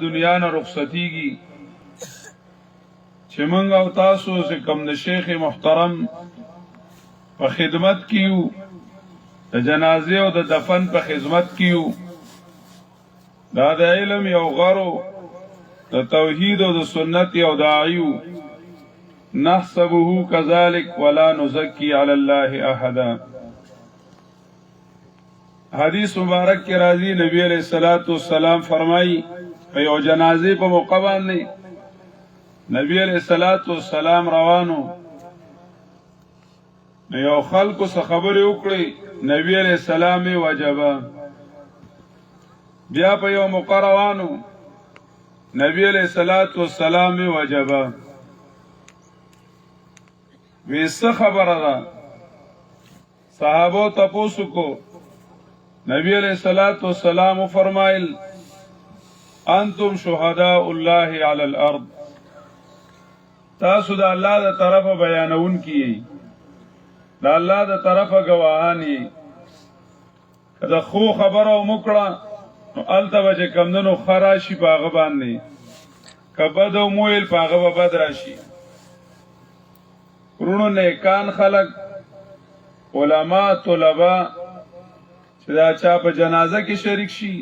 دنیا نه رخصتیږي چې موږ او تاسو چې کوم د شیخ محترم په خدمت کیو د جنازې او د دفن په خدمت کیو دا د علم یو غرو د توحید او د سنت یو داعیو نحسبه كذلك ولا نزكي على الله احدا حدیث مبارک کی راضی نبی علیہ الصلوۃ والسلام فرمائی یو جنازې په موقع باندې نبی علیہ الصلوۃ والسلام روانو یو خلکو څخه خبرې وکړي نبی علیہ السلام وجبا بیا په یو موقع روانو نبی علیہ الصلوۃ والسلام وجبا ویسه خبره ده صحابو تپوسو کو نبی علیہ الصلوۃ والسلام فرمایل انتم شهداء الله علی الارض تاسو د الله د طرفه بیانون کیږي د الله د طرفه گواهان یې کله خو خبره وکړه نو الته چې کمندونو خراشي باغ باندې کبدو مویل باغ به بد راشي ورونو نیکان خلق علما طلبا چې دا چا په جنازه کې شریک شي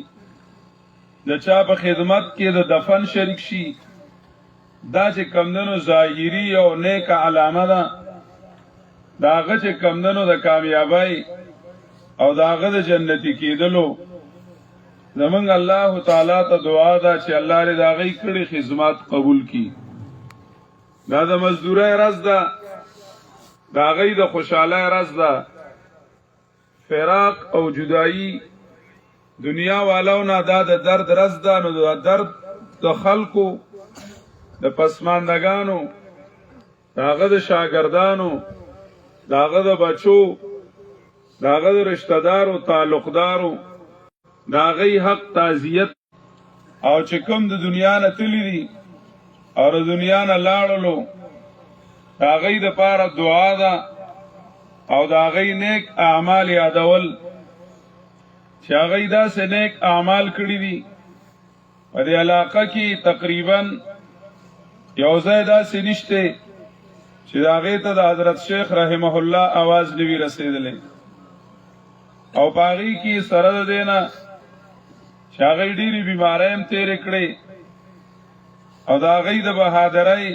د چا په خدمت کې د دفن شریک شي دا چې کمندونو ظاهری او نیک علامه ده داغه چې کمندونو د کامیابی او داغه د جنتی کېدلو زمونږ الله تعالی ته دعا ده چې الله دې داغه کړي خدمات قبول کړي دا د مزدوري رز ده داغه د خوشاله رز ده فراق او جدائی دنیا والو نه دا د درد رز ده نو د درد د خلقو د پسماندگانو داغه د شاګردانو داغه د بچو داغه د رشتہ دارو تعلقدارو داغه حق تعزیت او چې کوم د دنیا نه تللی دي او د دنیا نه لاړلو داغه د پاره دعا ده او داغه نیک اعمال یادول چې هغه داسې نیک اعمال کړی دي په دې علاقه کې تقریبا یو ځای داسې نشته چې هغه ته د حضرت شیخ رحمه الله आवाज نوی رسیدلې او پاغي کې سره دینا چې هغه ډېری بیمارۍ هم تیر کړې او دا غي د بهادرۍ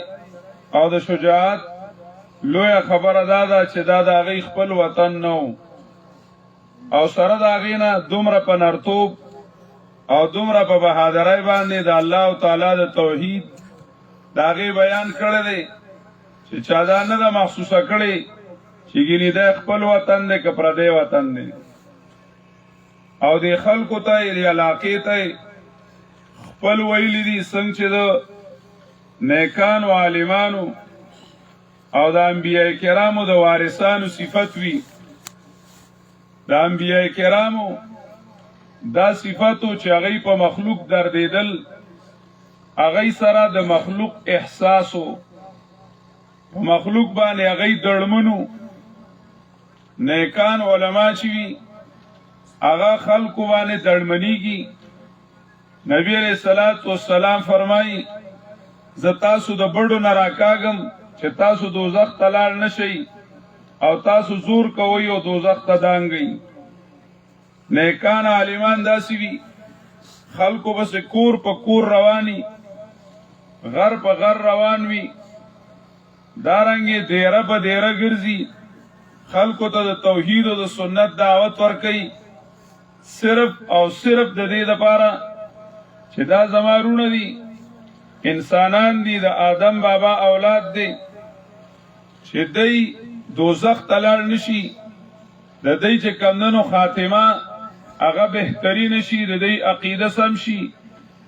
او د شجاعت لوی خبره ده چې دا د هغه خپل وطن نو او سره دا غینا دومره په نرتوب او دومره په بهادرۍ باندې د الله تعالی د توحید داغه بیان کړی دی چې چا دا نه د محسوسه کړي چې ګینه د خپل وطن نه کپر دی وطن نه او د خلکو ته د علاقې ته خپل ویل دي څنګه چې د نیکان او عالمانو او د انبیاء کرامو د وارثانو صفت وی د انبیاء کرامو دا صفاتو چې هغه په مخلوق دردیدل هغه سره د مخلوق احساسو په مخلوق باندې هغه دړمنو نیکان علما چې وی هغه خلق باندې دړمنیږي نبی علیہ الصلوۃ والسلام فرمایي ز تاسو د بډو نه راکاګم چې تاسو دوزخ ته لاړ نشئ او تاسو زور کوي او دوزخ ته دانګئ نیکان عالمان داسي وی خلقو بس کور په کور رواني غر په غر روان وی دارنګي دیره په دیره ګرځي خلقو ته د توحید او د سنت دعوت ورکړي صرف او صرف د دې لپاره چې دا زمارونه دي انسانان دي د آدم بابا اولاد دي چې دوی دوزخ تلل نشي د دې چې کمندونو خاتمه هغه بهترین شي د دې عقیده سم شي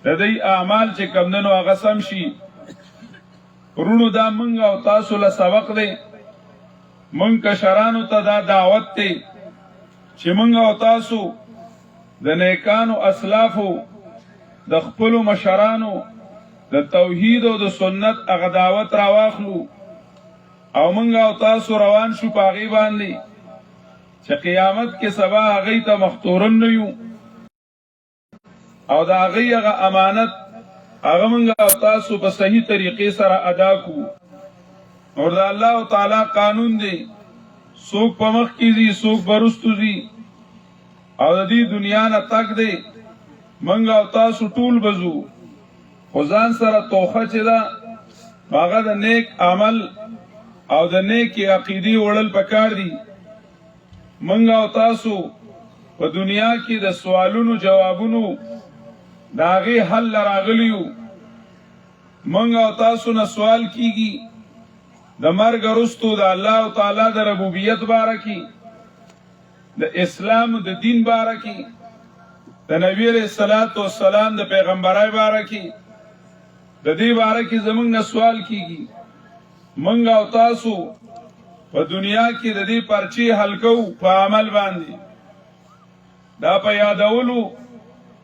د دې اعمال چې کمندونو هغه سم شي ورونو دا مونږ او تاسو له سبق دی مونږ کشرانو ته دا دعوت دی چې مونږ او تاسو د نیکانو اسلافو د خپل مشرانو د توحید او د سنت هغه دعوت راواخلو او مونږ او تاسو روان شو پاغي باندې چې قیامت کې سبا هغه ته مختورن نه یو او دا هغه امانت هغه موږ او تاسو په صحیح طریقې سره ادا کو. اور دا الله تعالی قانون دی، څوک په مخ کې دي څوک برستو دي، او د دې دنیا نه تک دی موږ او تاسو ټول بزو. خو ځان سره توخه چې ده هغه د نیک عمل او د نیک عقیدې وړل پکار دي. موږ او تاسو په دنیا کې د سوالونو جوابونو د هغې حل راغلیو. موږ او تاسو نه سوال کیږي د مرګ وروسته د الله تعالی د ربوبیت باره کې، د اسلام د دین باره کې، د نبی علیہ الصلوۃ والسلام د پیغمبرای باره کې، د دې باره کې زمونږ نه سوال کیږي. موږ او تاسو په دنیا کې د دې پرچې حل کوو په عمل باندې، دا په یادولو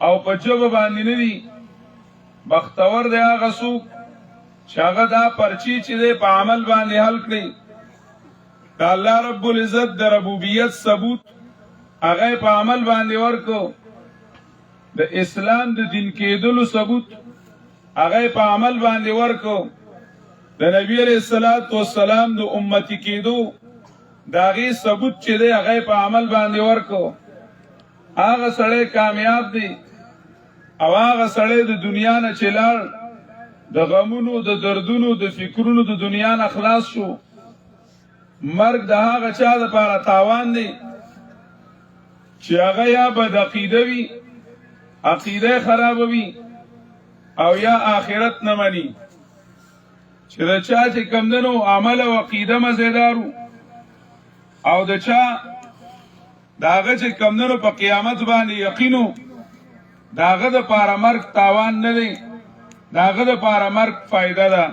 او په ژبه باندې نه دي. بختور دی هغه څوک چې هغه دا پرچې چې دی په عمل باندې حل کړي. د الله رب العزت د ربوبیت ثبوت هغه په عمل باندې ورکو، د اسلام د دین کېدلو ثبوت هغه په عمل باندې ورکو، د نبی علیہ الصلوۃ والسلام د امتی کېدو دا غي ثبوت چې دی هغه په عمل باندې ورکو. هغه سړی کامیاب دی او هغه سړی د دنیا نه چې لاړ د غمونو د دردونو د فکرونو د دنیا نه خلاص شو. مرګ د هغه چا لپاره تاوان دی چې هغه یا بد عقیده وي، عقیده خرابوي، او یا آخرت نه مني. چې د چا چې کمدنو عمل او عقیده مزیدارو او د چا داغه چې کمدنو په قیامت باندې یقینو، داغه د پاره مرګ تاوان نه دی، داغه د پاره مرګ فائدہ ده.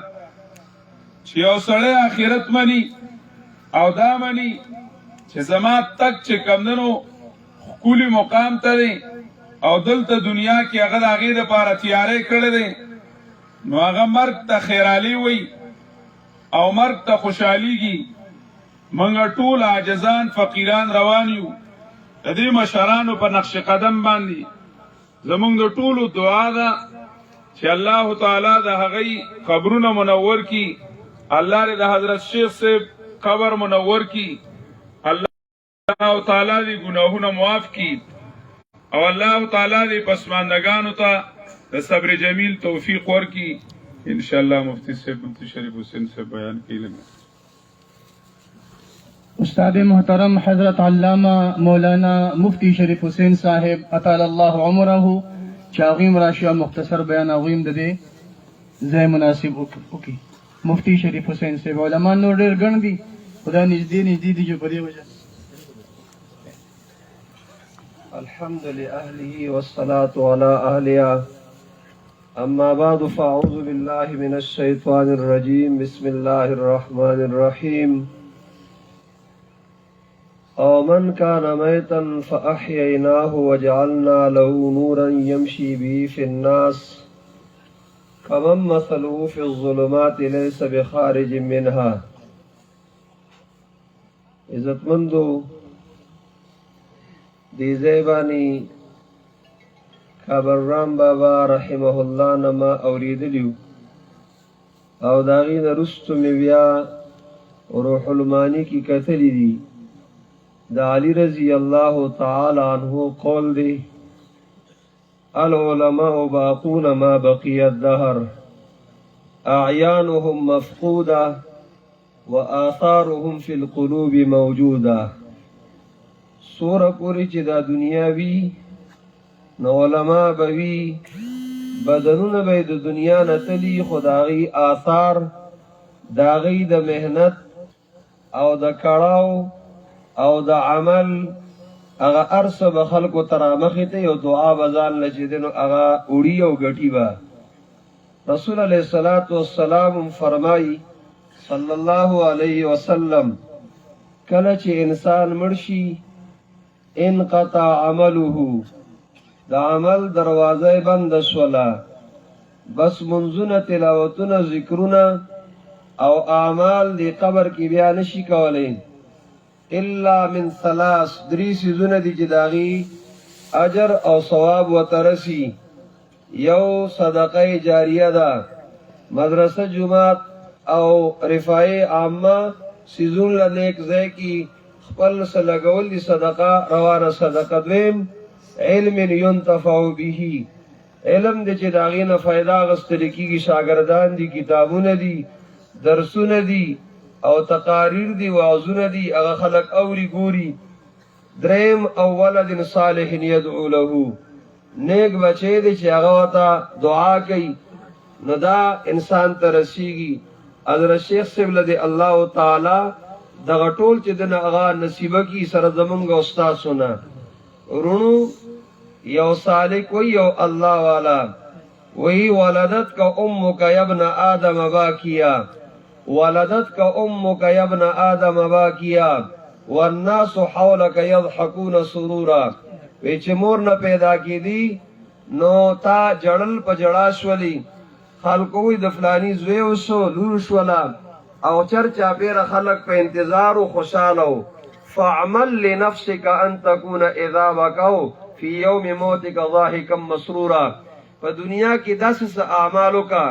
چې یو سړی آخرت مني او دا مني چې زما تک چې کمدنو خکولی مقام ته دی او دلته دنیا کې هغه د هغې دپاره تیاری کړی دی، نو هغه مرګ ته خیرالي وي او مرګ ته خوشحالیږي. موږ ټول عاجزان فقیران روان یو د دې مشرانو په نقش قدم باندې. زمونږ د ټولو دعا ده چې الله تعالی د هغې قبرونه منور کی، الله د حضرت شیخ صاحب قبر منور کی، الله تعالی د ګناهونه معاف کی، او الله تعالی د پسماندگانو ته د صبر جمیل توفیق ورکی. ان شاء الله مفتی صاحب مفتی شریف حسین صاحب بیان کیلم. استاد محترم حضرت علامہ مولانا مفتی شریف حسین صاحب اطال الله عمره چاغیم راشیا مختصر بیان اغیم دده زای مناسب اوکی. مفتی شریف حسین صاحب علماء نور ډیر ګڼ دي، خدا نږدې دي جو په دې وجه. الحمد لأهله والصلاة على أهلها. أما بعد فأعوذ بالله من الشيطان الرجيم. بسم الله الرحمن الرحيم. أو من كان ميتا فأحييناه وجعلنا له نورا يمشي به في الناس كمن مثله في الظلمات ليس بخارج منها. عزتمندو دی زیبانی کابرام بابا رحمه الله نما اوریدلیو او داغین رستو می بیا روح المانی کی کتلی دی. دا علی رضی اللہ تعالی عنہ قول دی العلماء باقون ما بقی الدهر اعیانهم مفقوده وآثارهم فی القلوب موجوده. سوره پوری چې دا دنیا وی نو علما به وی، بدنونه به د دنیا نه تلي، خو د هغې آثار د هغې د محنت او د کړاو او د عمل هغه هر څه به خلکو ته رامخې ته یو دعا به ځان له چې دی نو هغه وړي او ګټي به. رسول علیه الصلاة والسلام فرمایي صلی الله علیه وسلم کله چې انسان مړ شي انقطع عمله، دا عمل دروازه بند شولا، بس منځونه تلاوتونه ذکرونه او اعمال دی قبر کې بیا نشي کولی الا من ثلاث. درې څیزونه دي چې د هغې اجر او ثواب ورته رسي. یو صدقه جاریه ده، مدرسه جماعت او رفای عامه سیزون لنیک ځای کی خپل سلګول دی صدقه روانه صدقه. دویم علم ينتفع به، علم دې چې داغې نه فایده اخیستل کېږي، شاګردان دي، کتابونه دي، درسونه دي او تقاریر دي، وعظونه دي، هغه خلک اوري ګوري. دریم او ولد صالح يدعو له، نیک بچی دی چې هغه ورته دعا کوي، نو دا انسان ته رسیږي. حضرت شیخ صاحب له دې الله تعالی دغه ټول چې دنه هغه نصیبه کی سره زمونږ استاد سونه ورونو. یو سالک وی یو الله والا وی ولدت کا امک یا ابن آدم باکیا، ولدت کا امک یا ابن آدم باکیا والناس حولک یضحکون سرورا. وی چې مور نه پیدا کیدی نو تا جړل په جړا شولی، خلکو وی د فلانی زوی وسو لور شولا، او چرچا پیر خلق په انتظار او خوشاله. فعمل لنفسك ان تكون اذا بكوا في يوم موتك ضاحكا مسرورا. په دنیا کې داسې اعمالو کا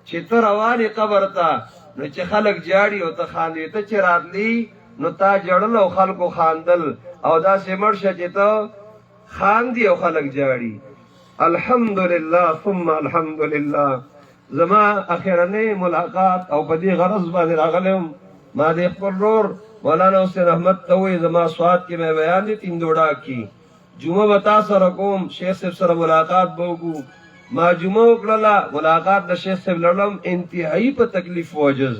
چې تر رواني قبر ته نو چې خلق جاړي او ته خاندي، ته چې راتلی نو تا جړل او خلکو خاندل، او داسې مرشه چې ته خاندي او خلق جاړي. الحمدلله ثم الحمدلله. زما اخیرنه ملاقات او په دې غرض باندې راغلم، ما دې خپل ورور مولانا حسین احمد ته وې زما سواد کې مې بیان دي تین دوړه کی جمعه وتا سره کوم، شیخ صاحب سره ملاقات وکړو. ما جمعه وکړه، ملاقات د شیخ صاحب لړم انتهایی په تکلیف وجز،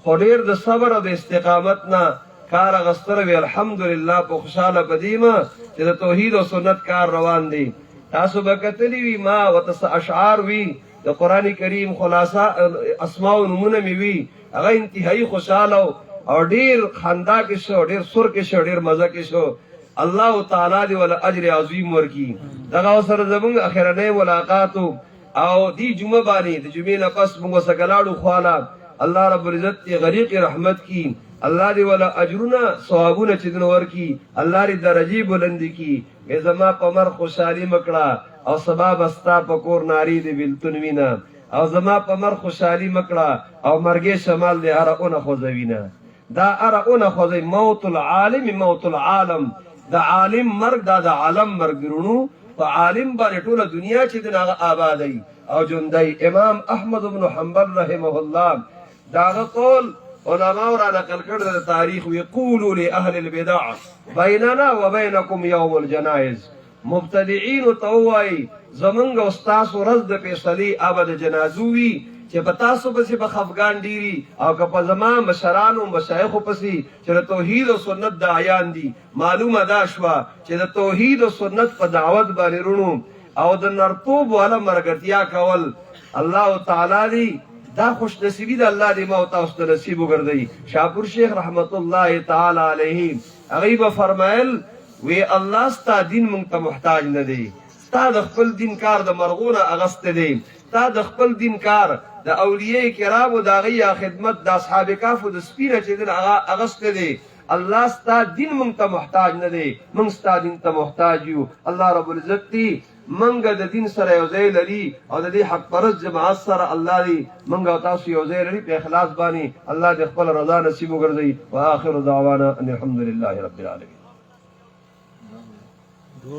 خو ډیر د صبر او د استقامت نه کار غستره وی. الحمدلله په خوشاله بدیمه چې د توحید او سنت کار روان دي. تاسو به کتلی وی ما وتس اشعار وی د قران کریم خلاصہ اسماء او نمونه می وی، هغه انتهایی خوشاله او ډیر خندا کې شو، ډیر سر کې شو، ډیر مزه کې شو. الله تعالی دی ول اجر عظیم ورکی. دغه سره زمونږ اخرنه ملاقات او دی جمعه باندې د جمعې نه پس موږ سګلاړو خواله. الله رب العزت غریق رحمت کی، الله دی ول اجرنا ثوابونه چې دن ورکی، الله ری درجه بلند کی. زما په مر خوشالي مکړه او سبب استا په کور ناری دی بلتون وینا، او زما په مر خوشالي مکړه او مرګ شمال دی ارونه خوځوینا. دا ارونه خوځي موت العالم موت العالم، د عالم مرګ دا د عالم مرګ ورونو. په عالم باندې ټوله دنیا چې دغه آبادی او ژوندۍ. امام احمد بن حنبل رحمه الله داغه قول علماء را نقل کړل د تاریخ، ويقولوا لاهل البدع بيننا وبينكم يوم الجنائز. مبتدعين توای زمونږ استاد ورځ د فیصله ابد جنازوي چې په تاسو پسې به خفګان ډیری، او که په زما مشران او مشایخ پسې چې د توحید او سنت داعیان دي. معلومه دا شوه چې د توحید او سنت په دعوت باندې رونو او د نرتوب والا مرګتیا کول الله تعالی دی دا خوش نصیبی د الله دی ما او تاسو ته نصیب وګرځي. شاپور شیخ رحمت الله تعالی علیه هغه به فرمایل وی الله ستا دین مونږ ته محتاج نه دی، ستا د خپل دین کار د مرغونه اغست دی، ستا د خپل دین کار د اولیاء کرامو د غیا خدمت د اصحاب کهف د سپیره چې د اغست دی. الله ستا دین مونږ ته محتاج نه دی، مونږ ستا دین ته محتاج یو. الله رب العزت دی منګ د دین سره یو ځای لري او د دې حق پرست جماعت سره الله دی منګ او تاسو یو ځای لري په اخلاص باندې. الله دې خپل رضا نصیب وګرځي. واخر دعوانا ان الحمد لله رب العالمين. دو